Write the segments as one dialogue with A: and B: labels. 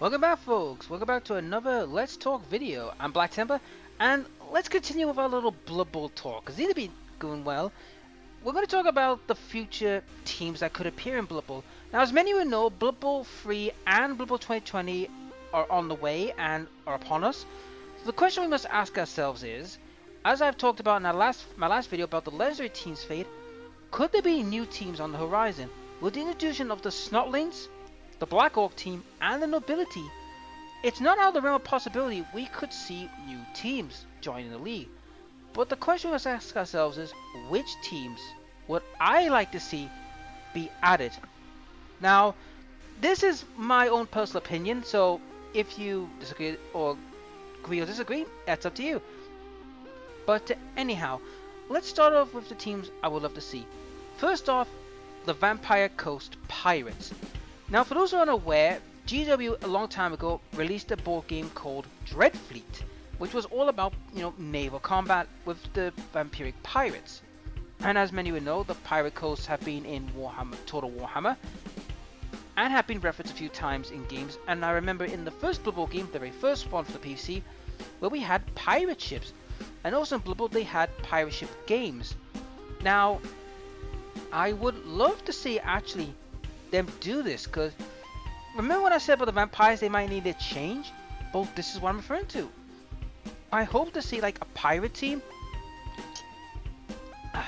A: Welcome back, folks. Welcome back to another Let's Talk video. I'm Black Temper, and let's continue with our little Blood Bowl talk, because these have been going well. We're going to talk about the future teams that could appear in Blood Bowl. Now, as many of you know, Blood Bowl 3 and Blood Bowl 2020 are on the way and are upon us. So the question we must ask ourselves is, as I've talked about in my last video about the legendary teams fate, could there be new teams on the horizon? With the introduction of the Snotlings, the Black Orc team, and the Nobility, it's not out of the realm of possibility we could see new teams joining the league. But the question we must ask ourselves is, which teams would I like to see be added? Now, this is my own personal opinion, so if you disagree or agree or disagree, that's up to you. But anyhow, let's start off with the teams I would love to see. First off, the Vampire Coast Pirates. Now, for those who are unaware, GW a long time ago released a board game called Dreadfleet, which was all about, naval combat with the vampiric pirates. And as many would know, the Pirate Coasts have been in Warhammer, Total Warhammer, and have been referenced a few times in games. And I remember in the first Blood Bowl game, the very first one for the PC, where we had pirate ships, and also in Blood Bowl they had pirate ship games. Now, I would love to see actually them do this, because remember when I said about the vampires they might need a change? Well, this is what I'm referring to. I hope to see like a pirate team,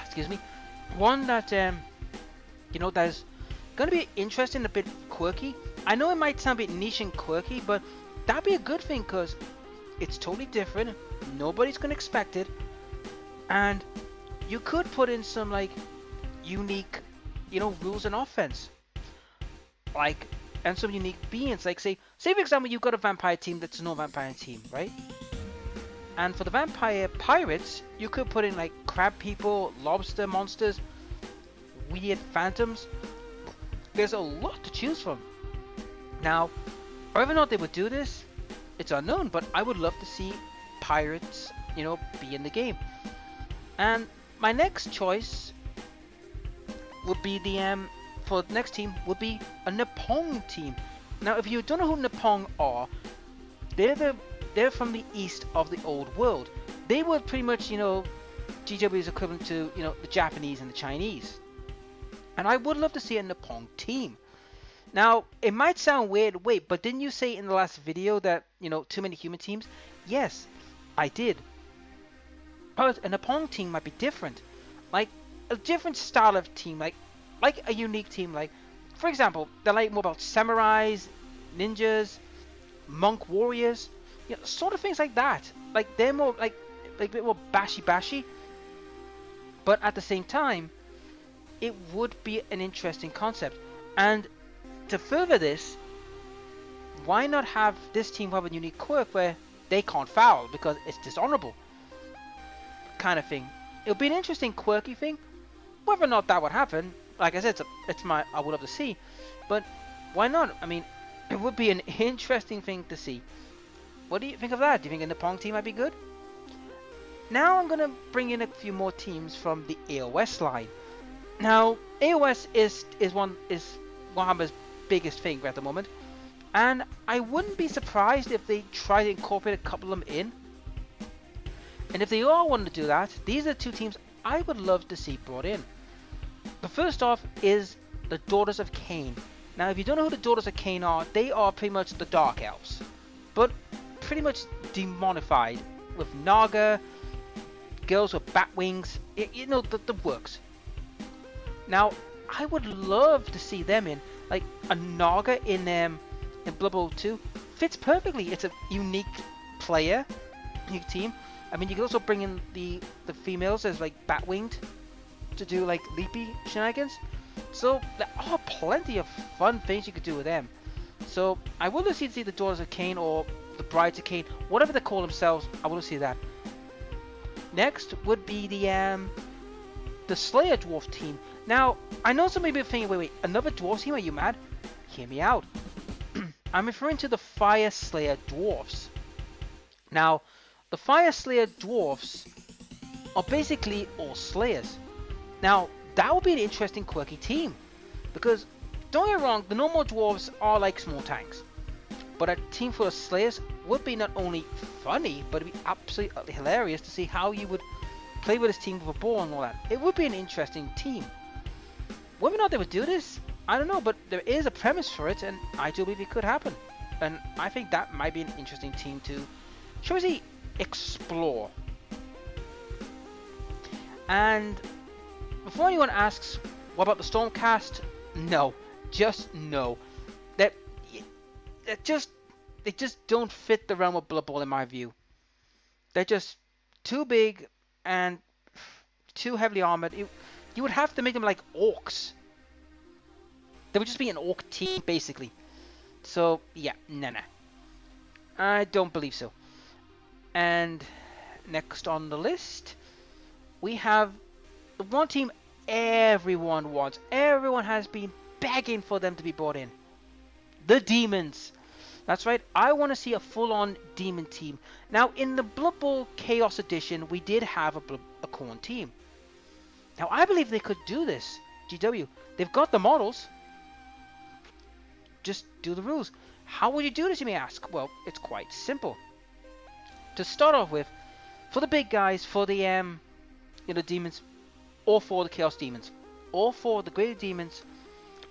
A: excuse me, one that that is gonna be interesting, a bit quirky. I know it might sound a bit niche and quirky, but that'd be a good thing because it's totally different, nobody's gonna expect it, and you could put in some like unique rules and offense, and some unique beings, like say for example you've got a vampire team that's no vampire team, right? And for the vampire pirates you could put in like crab people, lobster monsters, weird phantoms. There's a lot to choose from. Now, whether or not they would do this, it's unknown, but I would love to see pirates be in the game. And my next choice would be for the next team would be a Nippon team. Now, if you don't know who Nippon are, they're from the east of the old world. They were pretty much, GW's equivalent to, the Japanese and the Chinese. And I would love to see a Nippon team. Now, it might sound weird, wait, but didn't you say in the last video that, too many human teams? Yes, I did. But a Nippon team might be different. Like, a different style of team, like a unique team, like for example they're like more about samurais, ninjas, monk warriors, sort of things like that. Like they're more like a bit more bashy, but at the same time it would be an interesting concept. And to further this, why not have this team have a unique quirk where they can't foul because it's dishonorable kind of thing? It'll be an interesting quirky thing. Whether or not that would happen, like I said, I would love to see, but why not? I mean, it would be an interesting thing to see. What do you think of that? Do you think a Nippon team might be good? Now I'm gonna bring in a few more teams from the AOS line. Now, AOS is Warhammer's biggest thing at the moment, and I wouldn't be surprised if they try to incorporate a couple of them in. And if they all want to do that, these are the two teams I would love to see brought in. The first off is the Daughters of Cain. Now, if you don't know who the Daughters of Cain are, they are pretty much the Dark Elves, but pretty much demonified with Naga, girls with bat wings, the works. Now, I would love to see them in, like a Naga in Blood Bowl 2 fits perfectly. It's a unique player, unique team. I mean, you could also bring in the females as like bat winged to do like leapy shenanigans. So there are plenty of fun things you could do with them. So I would love to see the Daughters of Cain or the Brides of Cain, whatever they call themselves. I want to see that. Next would be the Slayer Dwarf team. Now, I know some people are thinking, wait, another dwarf team? Are you mad? Hear me out. I'm referring to the Fire Slayer Dwarfs. Now, the Fire Slayer Dwarfs are basically all Slayers. Now, that would be an interesting quirky team, because don't get me wrong, the normal dwarves are like small tanks. But a team full of Slayers would be not only funny, but it'd be absolutely hilarious to see how you would play with this team with a ball and all that. It would be an interesting team. Whether or not they would do this, I don't know, but there is a premise for it, and I do believe it could happen. And I think that might be an interesting team to, shall we say, explore. And before anyone asks, what about the Stormcast? No, just no. They just don't fit the realm of Blood Bowl in my view. They're just too big and too heavily armored. You would have to make them like orcs. They would just be an orc team basically. So yeah, nah. I don't believe so. And next on the list, we have the one team everyone wants. Everyone has been begging for them to be brought in. The Demons. That's right, I want to see a full-on Demon team. Now, in the Blood Bowl Chaos Edition, we did have a Khorne team. Now, I believe they could do this. GW, they've got the models. Just do the rules. How would you do this, you may ask? Well, it's quite simple. To start off with, for the big guys, for the demons, or for the Chaos Demons, or for the Greater Demons,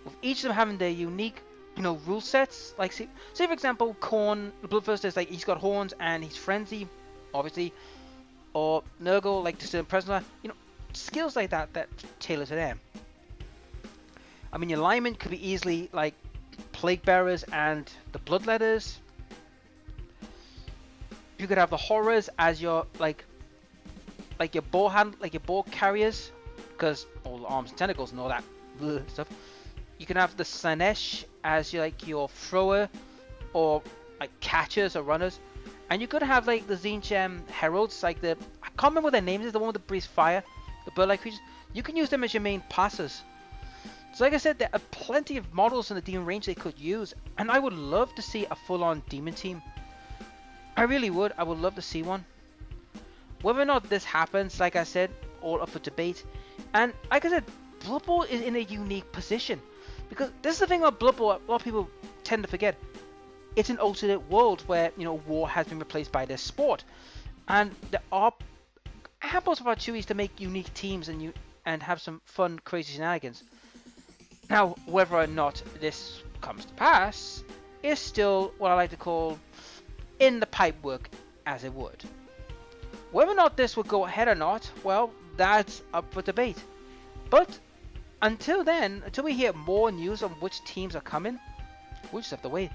A: with each of them having their unique, rule sets. Like, say for example, Khorne, the Bloodthirster is like, he's got horns and he's frenzy, obviously, or Nurgle, like Discern Prisoner, skills like that tailor to them. I mean, your alignment could be easily like Plague Bearers and the Bloodletters. You could have the Horrors as your like your ball carriers, because all the arms and tentacles and all that stuff. You can have the Slanesh as your thrower, or like catchers or runners, and you could have like the Tzeentch Heralds, like I can't remember what their names is, the one with the breeze fire, the bird-like creatures. You can use them as your main passers. So like I said, there are plenty of models in the demon range they could use, and I would love to see a full-on demon team. I really would. I would love to see one. Whether or not this happens, like I said, all up for debate. And like I said, Blood Bowl is in a unique position, because this is the thing about Blood Bowl. A lot of people tend to forget. It's an alternate world where war has been replaced by this sport, and there are ample of opportunities to make unique teams and have some fun, crazy shenanigans. Now, whether or not this comes to pass is still what I like to call in the pipe work, as it would. Whether or not this will go ahead or not, well, that's up for debate. But until then, until we hear more news on which teams are coming, we'll just have to wait.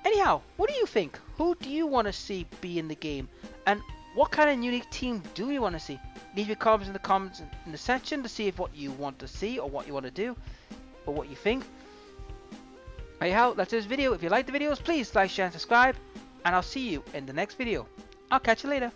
A: Anyhow, what do you think? Who do you want to see be in the game? And what kind of unique team do you want to see? Leave your comments in the section to see if what you want to see or what you want to do, or what you think. Anyhow, that's this video. If you like the videos, please like, share, and subscribe. And I'll see you in the next video. I'll catch you later.